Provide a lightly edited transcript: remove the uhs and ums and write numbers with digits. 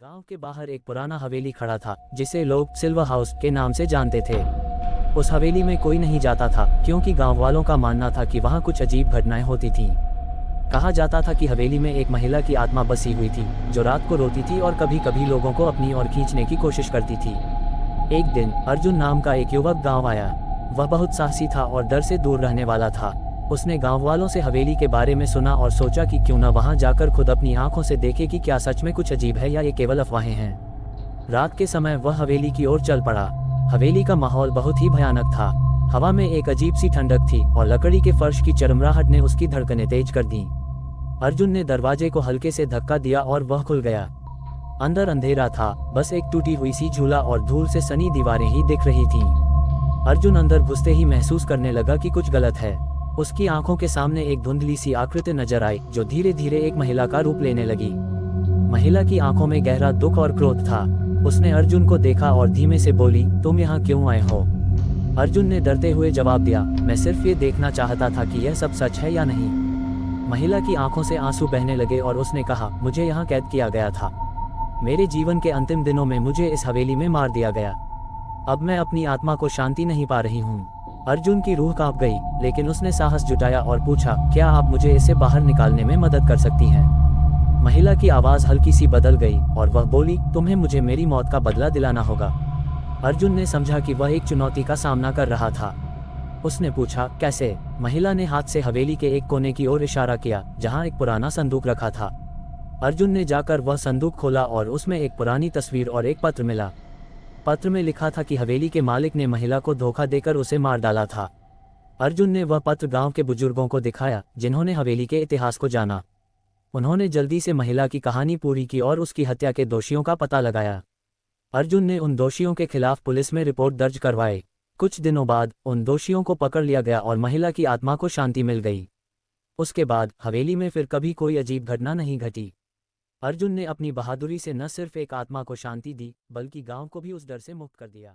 गांव के बाहर एक पुराना हवेली खड़ा था जिसे लोग सिल्वर हाउस के नाम से जानते थे। उस हवेली में कोई नहीं जाता था क्योंकि गांव वालों का मानना था कि वहां कुछ अजीब घटनाएं होती थीं। कहा जाता था कि हवेली में एक महिला की आत्मा बसी हुई थी जो रात को रोती थी और कभी कभी लोगों को अपनी ओर खींचने की कोशिश करती थी। एक दिन अर्जुन नाम का एक युवक गाँव आया। वह बहुत साहसी था और डर से दूर रहने वाला था। उसने गांव वालों से हवेली के बारे में सुना और सोचा कि क्यों न वहां जाकर खुद अपनी आंखों से देखे कि क्या सच में कुछ अजीब है या ये केवल अफवाहें हैं। रात के समय वह हवेली की ओर चल पड़ा। हवेली का माहौल बहुत ही भयानक था। हवा में एक अजीब सी ठंडक थी और लकड़ी के फर्श की चरमराहट ने उसकी धड़कनें तेज कर दी। अर्जुन ने दरवाजे को हल्के से धक्का दिया और वह खुल गया। अंदर अंधेरा था, बस एक टूटी हुई सी झूला और धूल से सनी दीवारें ही दिख रही थीं। अर्जुन अंदर घुसते ही महसूस करने लगा कि कुछ गलत है। उसकी आंखों के सामने एक धुंधली सी आकृति नजर आई जो धीरे धीरे एक महिला का रूप लेने लगी। महिला की आंखों में गहरा दुख और क्रोध था। उसने अर्जुन को देखा और धीमे से बोली, तुम यहाँ क्यों आए हो? अर्जुन ने डरते हुए जवाब दिया, मैं सिर्फ ये देखना चाहता था कि यह सब सच है या नहीं। महिला की आंखों से आंसू बहने लगे और उसने कहा, मुझे यहाँ कैद किया गया था। मेरे जीवन के अंतिम दिनों में मुझे इस हवेली में मार दिया गया। अब मैं अपनी आत्मा को शांति नहीं पा रही हूँ। अर्जुन की रूह कांप गई, लेकिन उसने साहस जुटाया और पूछा, क्या आप मुझे इसे बाहर निकालने में मदद कर सकती हैं? महिला की आवाज़ हल्की सी बदल गई और वह बोली, तुम्हें मुझे मेरी मौत का बदला दिलाना होगा। अर्जुन ने समझा कि वह एक चुनौती का सामना कर रहा था। उसने पूछा, कैसे? महिला ने हाथ से हवेली के एक कोने की ओर इशारा किया जहाँ एक पुराना संदूक रखा था। अर्जुन ने जाकर वह संदूक खोला और उसमें एक पुरानी तस्वीर और एक पत्र मिला। पत्र में लिखा था कि हवेली के मालिक ने महिला को धोखा देकर उसे मार डाला था। अर्जुन ने वह पत्र गांव के बुजुर्गों को दिखाया जिन्होंने हवेली के इतिहास को जाना। उन्होंने जल्दी से महिला की कहानी पूरी की और उसकी हत्या के दोषियों का पता लगाया। अर्जुन ने उन दोषियों के खिलाफ पुलिस में रिपोर्ट दर्ज करवाई। कुछ दिनों बाद उन दोषियों को पकड़ लिया गया और महिला की आत्मा को शांति मिल गई। उसके बाद हवेली में फिर कभी कोई अजीब घटना नहीं घटी। अर्जुन ने अपनी बहादुरी से न सिर्फ एक आत्मा को शांति दी बल्कि गांव को भी उस डर से मुक्त कर दिया।